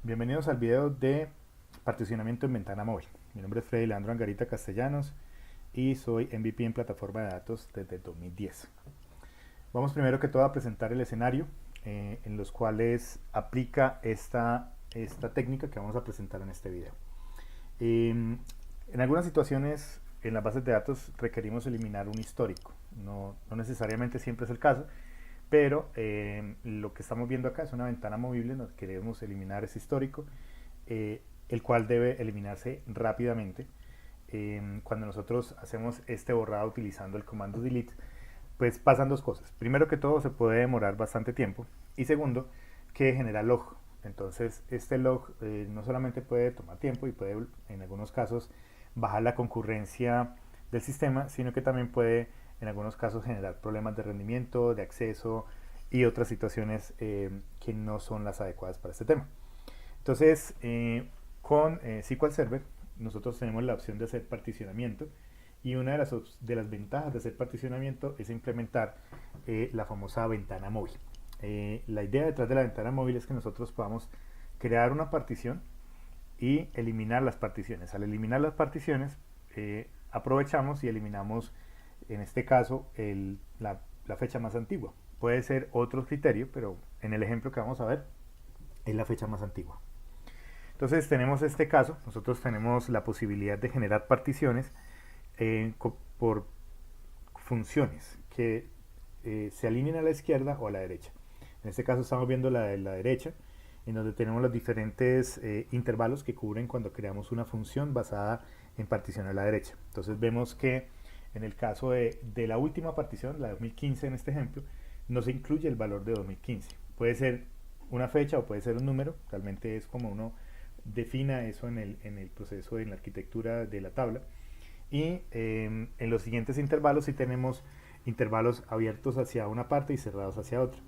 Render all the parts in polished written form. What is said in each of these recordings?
Bienvenidos al video de particionamiento en ventana móvil. Mi nombre es Freddy Leandro Angarita Castellanos y soy MVP en plataforma de datos desde el 2010. Vamos primero que todo a presentar el escenario en los cuales aplica esta técnica que vamos a presentar en este video. En algunas situaciones en las bases de datos requerimos eliminar un histórico. No necesariamente siempre es el caso, pero lo que estamos viendo acá es una ventana movible, nos queremos eliminar ese histórico, el cual debe eliminarse rápidamente. Cuando nosotros hacemos este borrado utilizando el comando delete, pues pasan dos cosas. Primero que todo, se puede demorar bastante tiempo, y segundo, que genera log. Entonces este log no solamente puede tomar tiempo y puede en algunos casos bajar la concurrencia del sistema, sino que también puede en algunos casos generar problemas de rendimiento, de acceso y otras situaciones que no son las adecuadas para este tema. Entonces, con SQL Server nosotros tenemos la opción de hacer particionamiento, y una de las ventajas de hacer particionamiento es implementar la famosa ventana móvil. La idea detrás de la ventana móvil es que nosotros podamos crear una partición y eliminar las particiones. Al eliminar las particiones, aprovechamos y eliminamos, en este caso, la fecha más antigua. Puede ser otro criterio, pero en el ejemplo que vamos a ver es la fecha más antigua. Entonces tenemos este caso, nosotros tenemos la posibilidad de generar particiones por funciones que se alineen a la izquierda o a la derecha. En este caso estamos viendo la de la derecha, en donde tenemos los diferentes intervalos que cubren cuando creamos una función basada en partición a la derecha. Entonces vemos que en el caso de la última partición, la de 2015 en este ejemplo, no se incluye el valor de 2015. Puede ser una fecha o puede ser un número, realmente es como uno defina eso en el proceso, en la arquitectura de la tabla. Y en los siguientes intervalos sí tenemos intervalos abiertos hacia una parte y cerrados hacia otra.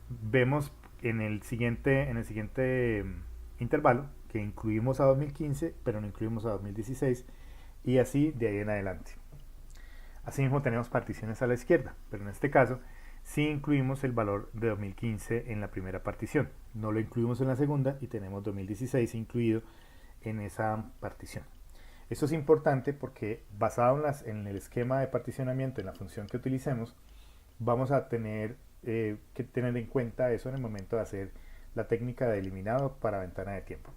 Vemos en el siguiente intervalo que incluimos a 2015, pero no incluimos a 2016, y así de ahí en adelante. Asimismo tenemos particiones a la izquierda, pero en este caso sí incluimos el valor de 2015 en la primera partición, no lo incluimos en la segunda y tenemos 2016 incluido en esa partición. Esto es importante porque basado en el esquema de particionamiento, en la función que utilicemos, vamos a tener que tener en cuenta eso en el momento de hacer la técnica de eliminado para ventana de tiempo.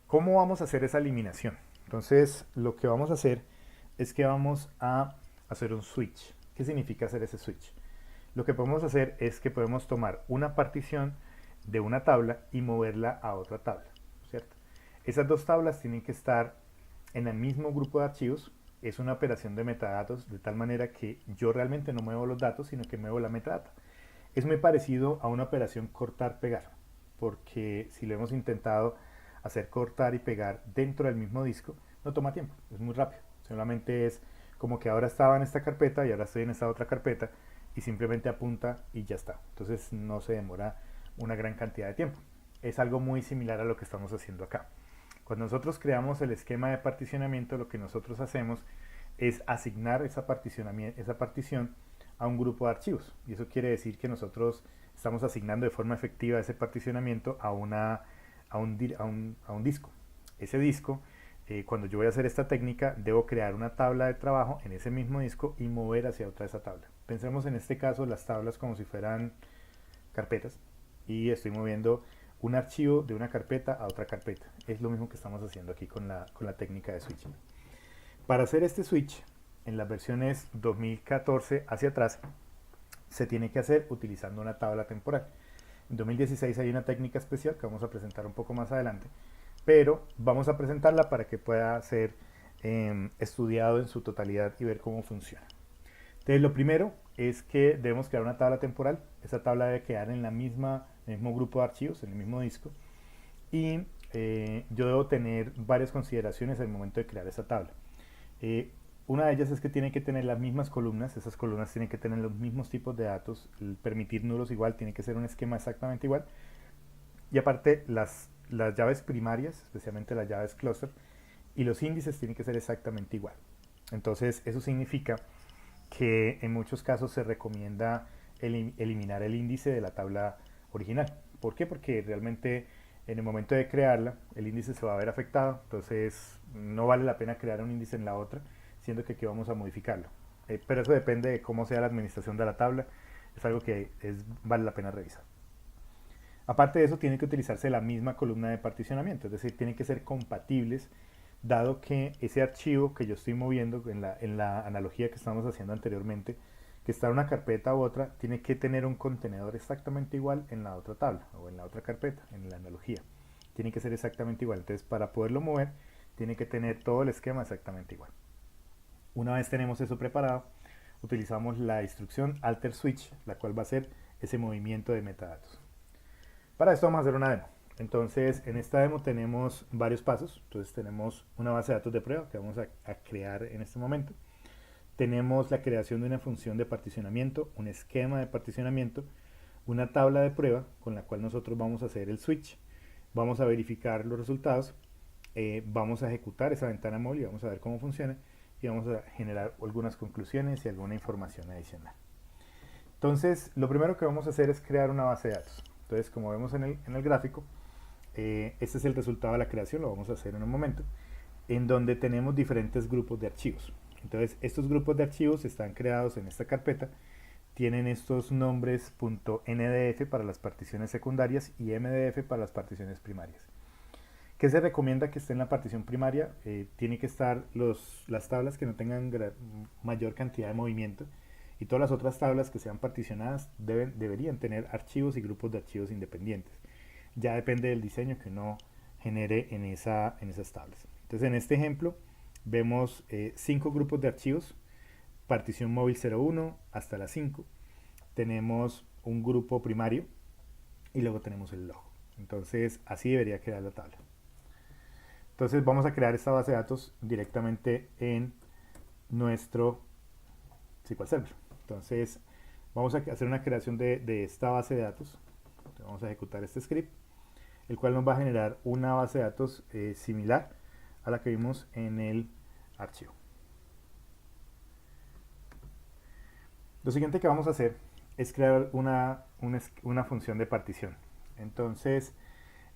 ¿Cómo vamos a hacer esa eliminación? Entonces lo que vamos a hacer es que vamos a hacer un switch. ¿Qué significa hacer ese switch? Lo que podemos hacer es que podemos tomar una partición de una tabla y moverla a otra tabla, ¿cierto? Esas dos tablas tienen que estar en el mismo grupo de archivos. Es una operación de metadatos, de tal manera que yo realmente no muevo los datos, sino que muevo la metadata. Es muy parecido a una operación cortar-pegar, porque si lo hemos intentado hacer cortar y pegar dentro del mismo disco, no toma tiempo, es muy rápido. Solamente es como que ahora estaba en esta carpeta y ahora estoy en esta otra carpeta, y simplemente apunta y ya está. Entonces no se demora una gran cantidad de tiempo. Es algo muy similar a lo que estamos haciendo acá. Cuando nosotros creamos el esquema de particionamiento, lo que nosotros hacemos es asignar esa partición a un grupo de archivos. Y eso quiere decir que nosotros estamos asignando de forma efectiva ese particionamiento a un disco. Ese disco, cuando yo voy a hacer esta técnica, debo crear una tabla de trabajo en ese mismo disco y mover hacia otra esa tabla. Pensemos en este caso las tablas como si fueran carpetas, y estoy moviendo un archivo de una carpeta a otra carpeta. Es lo mismo que estamos haciendo aquí con la técnica de switching. Para hacer este switch, en las versiones 2014 hacia atrás, se tiene que hacer utilizando una tabla temporal. En 2016 hay una técnica especial que vamos a presentar un poco más adelante, pero vamos a presentarla para que pueda ser estudiado en su totalidad y ver cómo funciona. Entonces lo primero es que debemos crear una tabla temporal. Esa tabla debe quedar en el mismo grupo de archivos, en el mismo disco, y yo debo tener varias consideraciones al momento de crear esa tabla. Una de ellas es que tiene que tener las mismas columnas, esas columnas tienen que tener los mismos tipos de datos, el permitir nulos igual, tiene que ser un esquema exactamente igual, y aparte las llaves primarias, especialmente las llaves cluster, y los índices tienen que ser exactamente igual. Entonces eso significa que en muchos casos se recomienda eliminar el índice de la tabla original, ¿Por qué? Porque realmente en el momento de crearla el índice se va a ver afectado, entonces no vale la pena crear un índice en la otra, siendo que aquí vamos a modificarlo. Pero eso depende de cómo sea la administración de la tabla, es algo que vale la pena revisar. Aparte de eso, tiene que utilizarse la misma columna de particionamiento, es decir, tienen que ser compatibles, dado que ese archivo que yo estoy moviendo en la analogía que estábamos haciendo anteriormente, que está en una carpeta u otra, tiene que tener un contenedor exactamente igual en la otra tabla o en la otra carpeta, en la analogía. Tiene que ser exactamente igual. Entonces, para poderlo mover, tiene que tener todo el esquema exactamente igual. Una vez tenemos eso preparado, utilizamos la instrucción alter switch, la cual va a ser ese movimiento de metadatos. Para esto vamos a hacer una demo. Entonces, en esta demo tenemos varios pasos. Entonces, tenemos una base de datos de prueba que vamos a crear en este momento. Tenemos la creación de una función de particionamiento, un esquema de particionamiento, una tabla de prueba con la cual nosotros vamos a hacer el switch. Vamos a verificar los resultados, vamos a ejecutar esa ventana móvil y vamos a ver cómo funciona y vamos a generar algunas conclusiones y alguna información adicional. Entonces, lo primero que vamos a hacer es crear una base de datos. Entonces, como vemos en el gráfico, este es el resultado de la creación, lo vamos a hacer en un momento, en donde tenemos diferentes grupos de archivos. Entonces, estos grupos de archivos están creados en esta carpeta, tienen estos nombres .ndf para las particiones secundarias y mdf para las particiones primarias. ¿Qué se recomienda que esté en la partición primaria? Tiene que estar las tablas que no tengan mayor cantidad de movimiento, y todas las otras tablas que sean particionadas deberían tener archivos y grupos de archivos independientes. Ya depende del diseño que uno genere en esas tablas. Entonces, en este ejemplo vemos 5 grupos de archivos, partición móvil 01 hasta la 5. Tenemos un grupo primario y luego tenemos el log. Entonces, así debería quedar la tabla. Entonces, vamos a crear esta base de datos directamente en nuestro SQL Server. Entonces, vamos a hacer una creación de esta base de datos. Entonces, vamos a ejecutar este script, el cual nos va a generar una base de datos similar a la que vimos en el archivo. Lo siguiente que vamos a hacer es crear una función de partición. Entonces,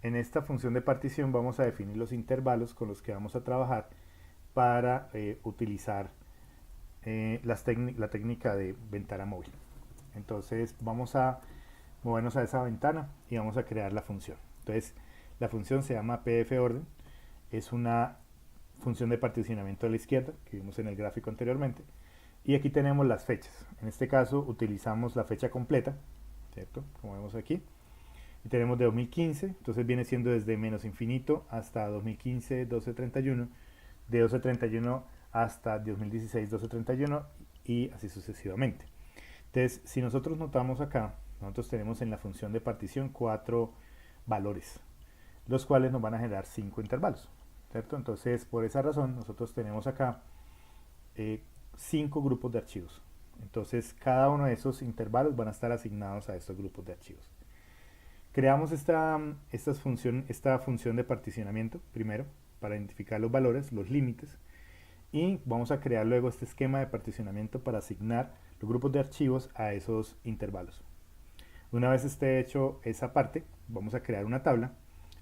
en esta función de partición vamos a definir los intervalos con los que vamos a trabajar para utilizar la técnica de ventana móvil. Entonces, vamos a movernos a esa ventana y vamos a crear la función. Entonces, la función se llama pfOrden, es una función de particionamiento a la izquierda que vimos en el gráfico anteriormente, y aquí tenemos las fechas. En este caso utilizamos la fecha completa, ¿cierto? Como vemos aquí, y tenemos de 2015, entonces viene siendo desde menos infinito hasta 2015 1231, de 1231 hasta 2016 1231 y así sucesivamente. Entonces, si nosotros notamos acá, nosotros tenemos en la función de partición 4 valores, los cuales nos van a generar 5 intervalos, ¿cierto? Entonces, por esa razón, nosotros tenemos acá 5 grupos de archivos. Entonces, cada uno de esos intervalos van a estar asignados a estos grupos de archivos. Creamos esta función de particionamiento primero para identificar los valores, los límites, y vamos a crear luego este esquema de particionamiento para asignar los grupos de archivos a esos intervalos. Una vez esté hecho esa parte, vamos a crear una tabla,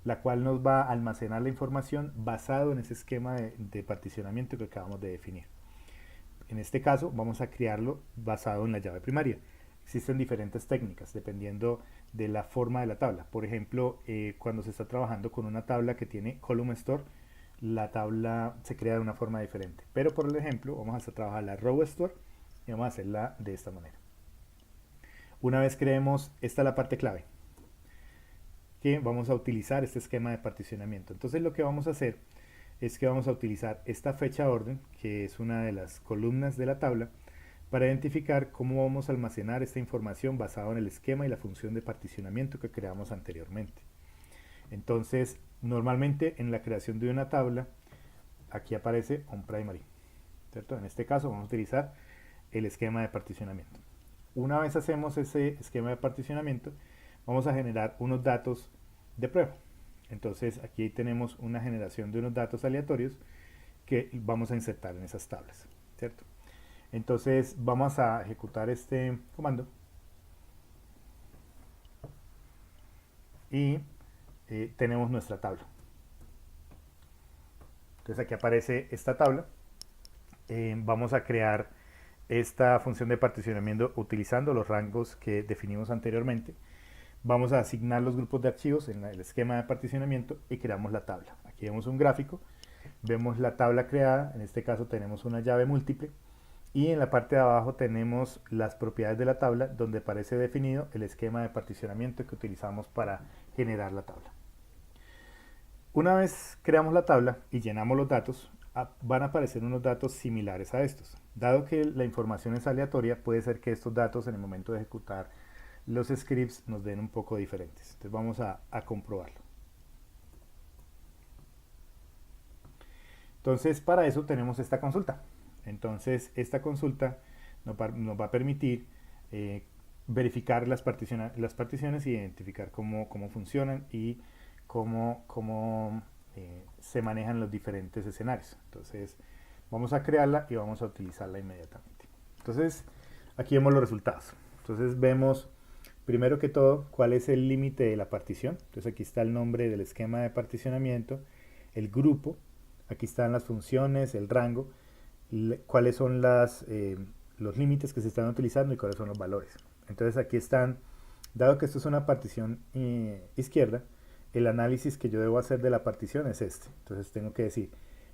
la cual nos va a almacenar la información basado en ese esquema de particionamiento que acabamos de definir. En este caso vamos a crearlo basado en la llave primaria. Existen diferentes técnicas dependiendo de la forma de la tabla. Por ejemplo, cuando se está trabajando con una tabla que tiene column store, la tabla se crea de una forma diferente. Pero por el ejemplo, vamos a trabajar la row store y vamos a hacerla de esta manera. Una vez creemos, esta es la parte clave, que vamos a utilizar este esquema de particionamiento. Entonces lo que vamos a hacer es que vamos a utilizar esta fecha orden, que es una de las columnas de la tabla, para identificar cómo vamos a almacenar esta información basado en el esquema y la función de particionamiento que creamos anteriormente. Entonces, normalmente en la creación de una tabla, aquí aparece onPrimary, ¿cierto? En este caso vamos a utilizar el esquema de particionamiento. Una vez hacemos ese esquema de particionamiento, vamos a generar unos datos de prueba. Entonces, aquí tenemos una generación de unos datos aleatorios que vamos a insertar en esas tablas, ¿cierto? Entonces, vamos a ejecutar este comando. y tenemos nuestra tabla. Entonces aquí aparece esta tabla. Vamos a crear esta función de particionamiento utilizando los rangos que definimos anteriormente. Vamos a asignar los grupos de archivos en el esquema de particionamiento y creamos la tabla. Aquí vemos un gráfico, vemos la tabla creada, en este caso tenemos una llave múltiple y en la parte de abajo tenemos las propiedades de la tabla donde aparece definido el esquema de particionamiento que utilizamos para generar la tabla. Una vez creamos la tabla y llenamos los datos, van a aparecer unos datos similares a estos. Dado que la información es aleatoria, puede ser que estos datos en el momento de ejecutar los scripts nos den un poco diferentes. Entonces vamos a comprobarlo. Entonces para eso tenemos esta consulta. Entonces esta consulta nos va a permitir verificar las particiones y identificar cómo funcionan y cómo se manejan los diferentes escenarios. Entonces vamos a crearla y vamos a utilizarla inmediatamente. Entonces aquí vemos los resultados. Entonces vemos primero que todo cuál es el límite de la partición. Entonces aquí está el nombre del esquema de particionamiento, el grupo, aquí están las funciones, el rango, cuáles son los límites que se están utilizando y cuáles son los valores. Entonces aquí están, dado que esto es una partición izquierda, el análisis que yo debo hacer de la partición es este. Entonces tengo que decir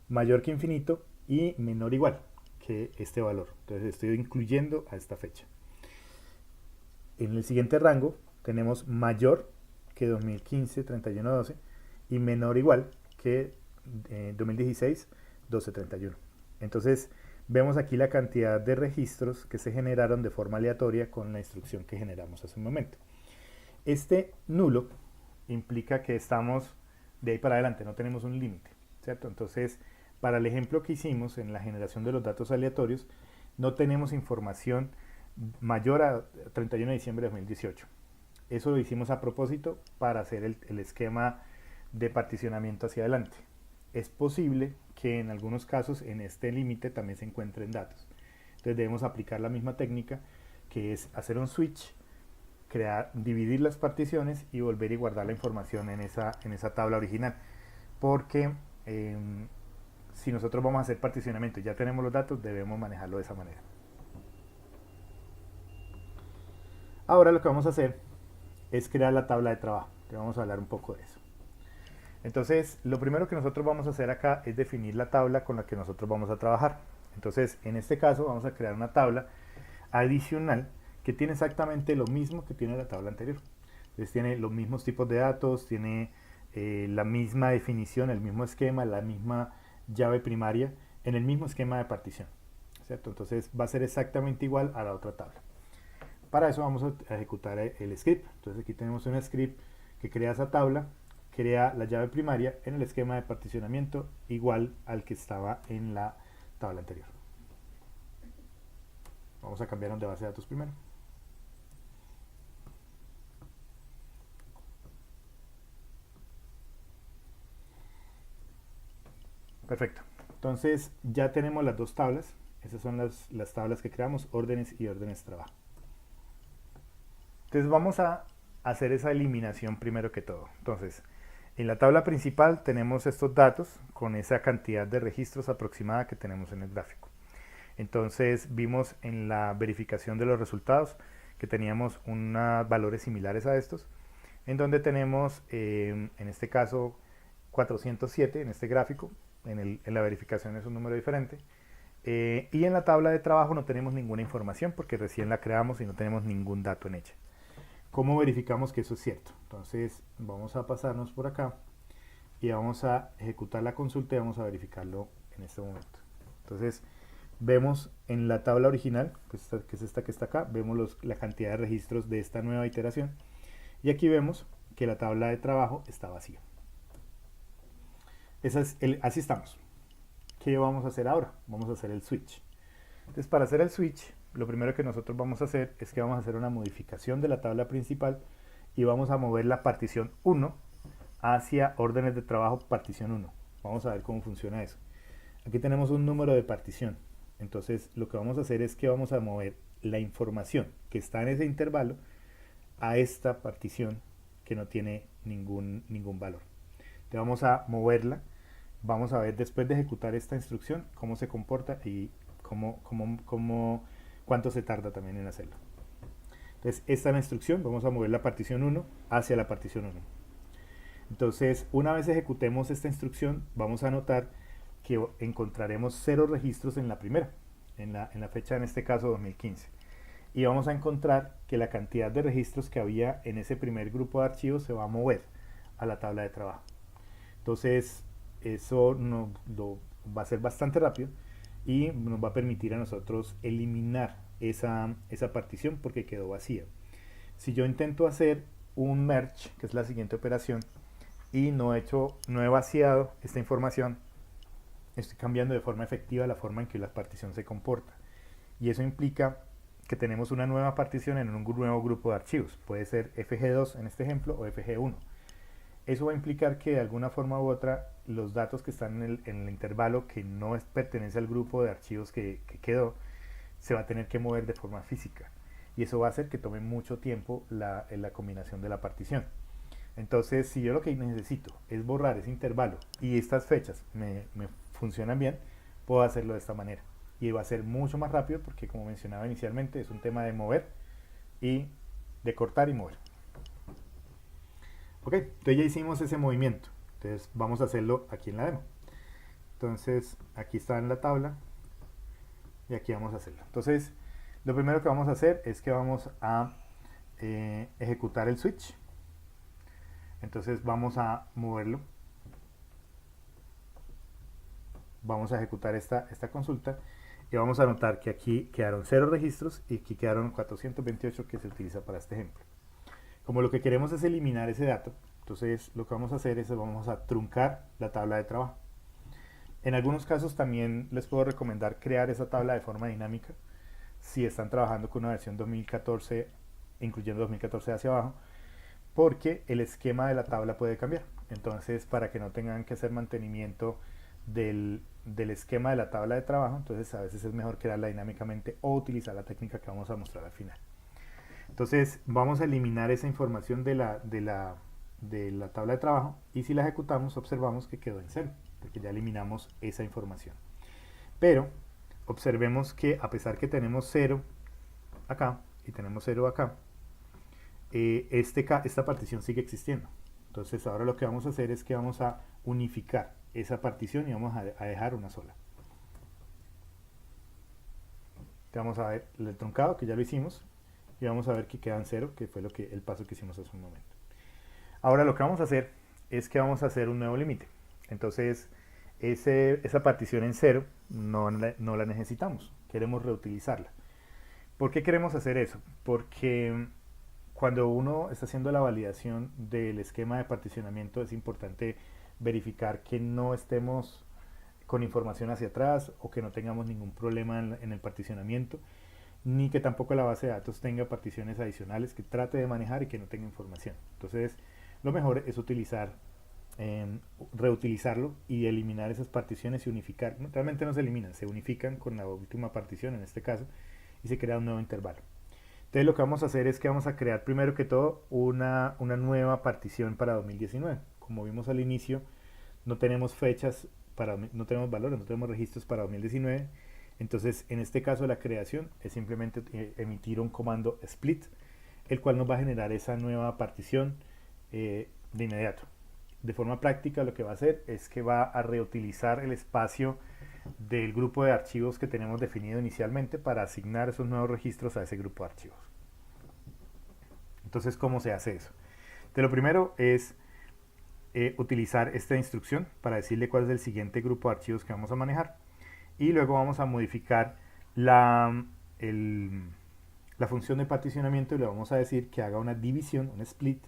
mayor que infinito y menor o igual que este valor. Entonces estoy incluyendo a esta fecha. En el siguiente rango tenemos mayor que 2015 31/12 y menor o igual que 2016 12/31. Entonces vemos aquí la cantidad de registros que se generaron de forma aleatoria con la instrucción que generamos hace un momento. Este nulo implica que estamos de ahí para adelante, no tenemos un límite, ¿cierto? Entonces, para el ejemplo que hicimos en la generación de los datos aleatorios, no tenemos información mayor a 31 de diciembre de 2018. Eso lo hicimos a propósito para hacer el esquema de particionamiento hacia adelante. Es posible que en algunos casos en este límite también se encuentren datos. Entonces debemos aplicar la misma técnica, que es hacer un switch, dividir las particiones y volver y guardar la información en esa tabla original. Porque si nosotros vamos a hacer particionamiento y ya tenemos los datos, debemos manejarlo de esa manera. Ahora lo que vamos a hacer es crear la tabla de trabajo. Te vamos a hablar un poco de eso. Entonces, lo primero que nosotros vamos a hacer acá es definir la tabla con la que nosotros vamos a trabajar. Entonces, en este caso vamos a crear una tabla adicional que tiene exactamente lo mismo que tiene la tabla anterior. Entonces tiene los mismos tipos de datos, tiene la misma definición, el mismo esquema, la misma llave primaria, en el mismo esquema de partición, ¿cierto? Entonces va a ser exactamente igual a la otra tabla. Para eso vamos a ejecutar el script. Entonces aquí tenemos un script que crea esa tabla, crea la llave primaria en el esquema de particionamiento igual al que estaba en la tabla anterior. Vamos a cambiar de base de datos primero. Perfecto. Entonces ya tenemos las dos tablas. Esas son las tablas que creamos, órdenes y órdenes trabajo. Entonces vamos a hacer esa eliminación primero que todo. Entonces, en la tabla principal tenemos estos datos con esa cantidad de registros aproximada que tenemos en el gráfico. Entonces vimos en la verificación de los resultados que teníamos unos valores similares a estos, en donde tenemos en este caso 407 en este gráfico, en la verificación es un número diferente, y en la tabla de trabajo no tenemos ninguna información porque recién la creamos y no tenemos ningún dato en ella. ¿Cómo verificamos que eso es cierto? Entonces vamos a pasarnos por acá y vamos a ejecutar la consulta y vamos a verificarlo en este momento. Entonces vemos en la tabla original, que es esta que está acá, vemos la cantidad de registros de esta nueva iteración y aquí vemos que la tabla de trabajo está vacía. Así estamos. ¿Qué vamos a hacer ahora? Vamos a hacer el switch. Entonces para hacer el switch, lo primero que nosotros vamos a hacer es que vamos a hacer una modificación de la tabla principal y vamos a mover la partición 1 hacia órdenes de trabajo partición 1. Vamos a ver cómo funciona eso. Aquí tenemos un número de partición. Entonces lo que vamos a hacer es que vamos a mover la información que está en ese intervalo a esta partición que no tiene ningún valor. Entonces vamos a moverla, vamos a ver después de ejecutar esta instrucción cómo se comporta y cuánto se tarda también en hacerlo. Entonces esta es la instrucción, vamos a mover la partición 1 hacia la partición 1. Entonces una vez ejecutemos esta instrucción vamos a notar que encontraremos 0 registros en la primera, en la fecha en este caso 2015. Y vamos a encontrar que la cantidad de registros que había en ese primer grupo de archivos se va a mover a la tabla de trabajo. Entonces eso va a ser bastante rápido y nos va a permitir a nosotros eliminar esa partición porque quedó vacía. Si yo intento hacer un merge, que es la siguiente operación, y no he vaciado esta información, estoy cambiando de forma efectiva la forma en que la partición se comporta. Y eso implica que tenemos una nueva partición en un nuevo grupo de archivos. Puede ser FG2 en este ejemplo o FG1. Eso va a implicar que de alguna forma u otra los datos que están en el intervalo que no pertenece al grupo de archivos que quedó, se va a tener que mover de forma física. Y eso va a hacer que tome mucho tiempo la combinación de la partición. Entonces, si yo lo que necesito es borrar ese intervalo y estas fechas me funcionan bien, puedo hacerlo de esta manera. Y va a ser mucho más rápido porque, como mencionaba inicialmente, es un tema de mover y de cortar y mover. Ok, entonces ya hicimos ese movimiento. Entonces vamos a hacerlo aquí en la demo. Entonces aquí está en la tabla y aquí vamos a hacerlo. Entonces lo primero que vamos a hacer es que vamos a ejecutar el switch. Entonces vamos a moverlo. Vamos a ejecutar esta consulta y vamos a notar que aquí quedaron 0 registros y aquí quedaron 428 que se utiliza para este ejemplo. Como lo que queremos es eliminar ese dato, entonces lo que vamos a hacer es vamos a truncar la tabla de trabajo. En algunos casos también les puedo recomendar crear esa tabla de forma dinámica si están trabajando con una versión 2014, incluyendo 2014 hacia abajo, porque el esquema de la tabla puede cambiar. Entonces, para que no tengan que hacer mantenimiento del esquema de la tabla de trabajo, entonces a veces es mejor crearla dinámicamente o utilizar la técnica que vamos a mostrar al final. Entonces vamos a eliminar esa información de la tabla de trabajo y si la ejecutamos observamos que quedó en 0 porque ya eliminamos esa información. Pero observemos que a pesar que tenemos 0 acá y tenemos 0 acá, esta partición sigue existiendo. Entonces ahora lo que vamos a hacer es que vamos a unificar esa partición y vamos a dejar una sola. Vamos a ver el truncado, que ya lo hicimos, y vamos a ver que quedan 0, que fue el paso que hicimos hace un momento. Ahora lo que vamos a hacer es que vamos a hacer un nuevo límite. Entonces esa partición en 0 no la necesitamos, queremos reutilizarla. ¿Por qué queremos hacer eso? Porque cuando uno está haciendo la validación del esquema de particionamiento es importante verificar que no estemos con información hacia atrás o que no tengamos ningún problema en el particionamiento, ni que tampoco la base de datos tenga particiones adicionales que trate de manejar y que no tenga información. Entonces lo mejor es reutilizarlo y eliminar esas particiones y unificar. Realmente no se eliminan, se unifican con la última partición en este caso y se crea un nuevo intervalo. Entonces lo que vamos a hacer es que vamos a crear primero que todo una nueva partición para 2019. Como vimos al inicio, no tenemos fechas, no tenemos valores, no tenemos registros para 2019. Entonces en este caso la creación es simplemente emitir un comando split, el cual nos va a generar esa nueva partición de inmediato. De forma práctica lo que va a hacer es que va a reutilizar el espacio del grupo de archivos que tenemos definido inicialmente para asignar esos nuevos registros a ese grupo de archivos. Entonces, ¿cómo se hace eso? Entonces, lo primero es utilizar esta instrucción para decirle cuál es el siguiente grupo de archivos que vamos a manejar y luego vamos a modificar la función de particionamiento y le vamos a decir que haga una división, un split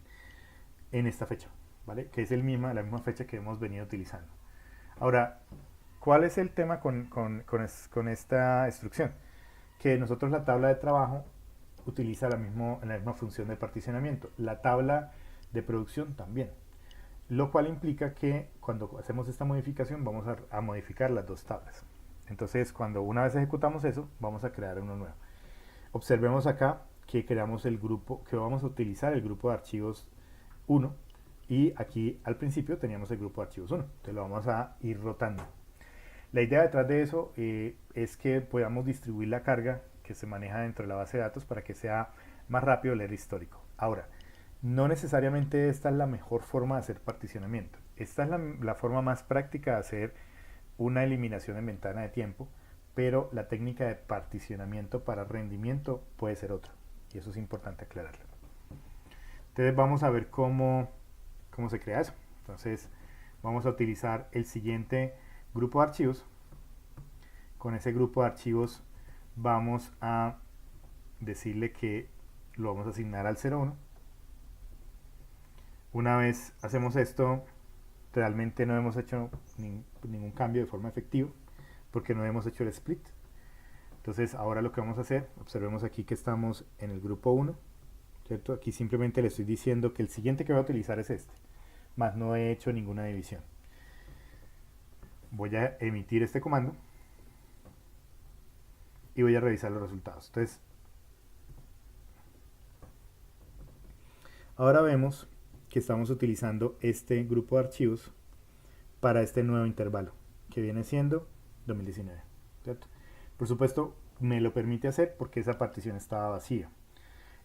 en esta fecha, ¿vale? Que es la misma fecha que hemos venido utilizando. Ahora, ¿cuál es el tema con esta instrucción? Que nosotros la tabla de trabajo utiliza la misma función de particionamiento. La tabla de producción también. Lo cual implica que cuando hacemos esta modificación vamos a modificar las dos tablas. Entonces, cuando una vez ejecutamos eso, vamos a crear uno nuevo. Observemos acá que creamos el grupo, que vamos a utilizar el grupo de archivos 1 y aquí al principio teníamos el grupo de archivos 1. Entonces lo vamos a ir rotando. La idea detrás de eso es que podamos distribuir la carga que se maneja dentro de la base de datos para que sea más rápido leer histórico. Ahora, no necesariamente esta es la mejor forma de hacer particionamiento. Esta es la forma más práctica de hacer una eliminación en ventana de tiempo, pero la técnica de particionamiento para rendimiento puede ser otra. Y eso es importante aclararlo. Entonces vamos a ver cómo se crea eso. Entonces vamos a utilizar el siguiente grupo de archivos. Con ese grupo de archivos vamos a decirle que lo vamos a asignar al 01. Una vez hacemos esto, realmente no hemos hecho ningún cambio de forma efectiva porque no hemos hecho el split. Entonces ahora lo que vamos a hacer, observemos aquí que estamos en el grupo 1, ¿cierto? Aquí simplemente le estoy diciendo que el siguiente que voy a utilizar es este, más no he hecho ninguna división. Voy a emitir este comando y voy a revisar los resultados. Entonces, ahora vemos que estamos utilizando este grupo de archivos para este nuevo intervalo, que viene siendo 2019, ¿cierto? Por supuesto, me lo permite hacer porque esa partición estaba vacía.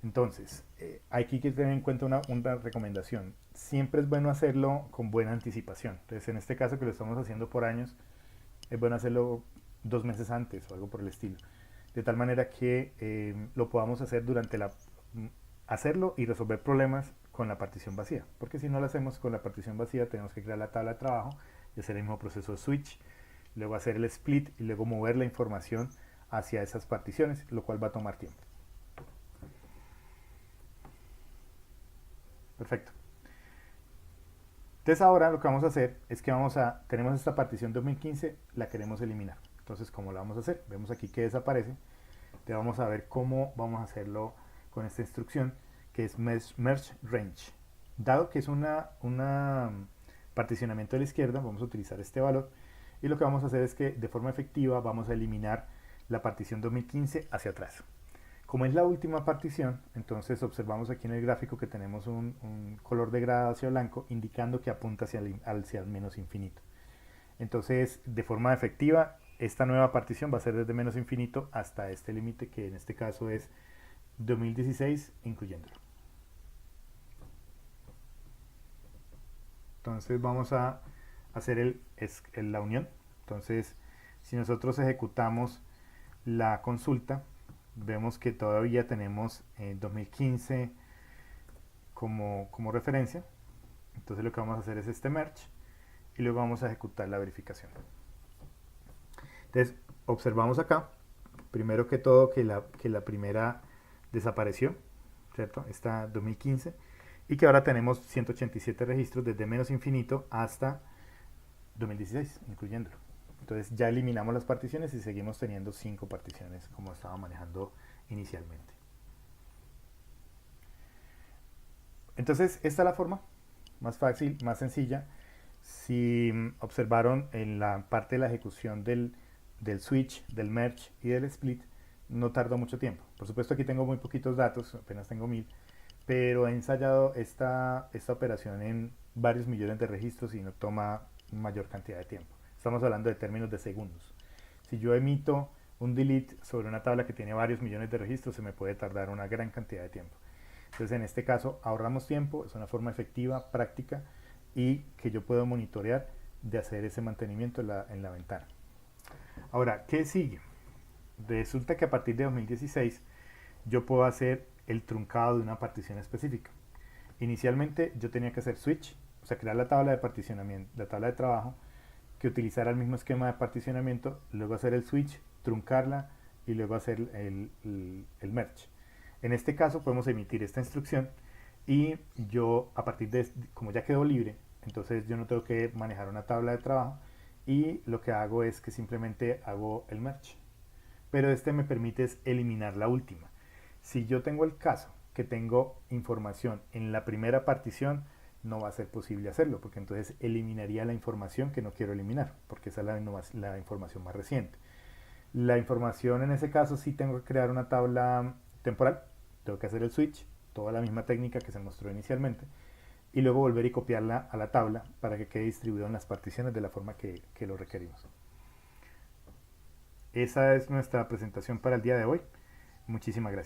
Entonces, hay que tener en cuenta una recomendación. Siempre es bueno hacerlo con buena anticipación. Entonces, en este caso que lo estamos haciendo por años, es bueno hacerlo 2 meses antes o algo por el estilo. De tal manera que lo podamos hacer durante hacerlo y resolver problemas con la partición vacía. Porque si no lo hacemos con la partición vacía, tenemos que crear la tabla de trabajo y hacer el mismo proceso de switch, luego hacer el split y luego mover la información hacia esas particiones, lo cual va a tomar tiempo. Perfecto. Entonces ahora lo que vamos a hacer es que tenemos esta partición 2015, la queremos eliminar. Entonces, ¿cómo la vamos a hacer? Vemos aquí que desaparece. Te vamos a ver cómo vamos a hacerlo con esta instrucción, que es merge range. Dado que es una particionamiento de la izquierda, vamos a utilizar este valor. Y lo que vamos a hacer es que de forma efectiva vamos a eliminar la partición 2015 hacia atrás. Como es la última partición, entonces observamos aquí en el gráfico que tenemos un color degradado hacia blanco, indicando que apunta hacia el menos infinito. Entonces, de forma efectiva, esta nueva partición va a ser desde menos infinito hasta este límite, que en este caso es 2016, incluyéndolo. Entonces vamos a hacer la unión. Entonces, si nosotros ejecutamos la consulta, vemos que todavía tenemos 2015 como referencia. Entonces lo que vamos a hacer es este merge y luego vamos a ejecutar la verificación. Entonces observamos acá, primero que todo, que la primera desapareció, ¿cierto? Esta 2015, y que ahora tenemos 187 registros desde menos infinito hasta 2016, incluyéndolo. Entonces ya eliminamos las particiones y seguimos teniendo 5 particiones como estaba manejando inicialmente. Entonces esta es la forma más fácil, más sencilla. Si observaron en la parte de la ejecución del switch, del merge y del split, no tardó mucho tiempo. Por supuesto aquí tengo muy poquitos datos, apenas tengo 1000, pero he ensayado esta operación en varios millones de registros y no toma mayor cantidad de tiempo. Estamos hablando de términos de segundos. Si yo emito un delete sobre una tabla que tiene varios millones de registros, se me puede tardar una gran cantidad de tiempo. Entonces en este caso ahorramos tiempo, es una forma efectiva, práctica y que yo puedo monitorear de hacer ese mantenimiento en la ventana. Ahora, ¿qué sigue? Resulta que a partir de 2016 yo puedo hacer el truncado de una partición específica. Inicialmente yo tenía que hacer switch, o sea, crear la tabla de particionamiento, la tabla de trabajo, que utilizara el mismo esquema de particionamiento, luego hacer el switch, truncarla y luego hacer el merge. En este caso podemos emitir esta instrucción y yo a partir de, como ya quedó libre, entonces yo no tengo que manejar una tabla de trabajo y lo que hago es que simplemente hago el merge. Pero este me permite eliminar la última. Si yo tengo el caso que tengo información en la primera partición, no va a ser posible hacerlo, porque entonces eliminaría la información que no quiero eliminar, porque esa es la información más reciente. La información en ese caso sí tengo que crear una tabla temporal, tengo que hacer el switch, toda la misma técnica que se mostró inicialmente, y luego volver y copiarla a la tabla para que quede distribuido en las particiones de la forma que lo requerimos. Esa es nuestra presentación para el día de hoy. Muchísimas gracias.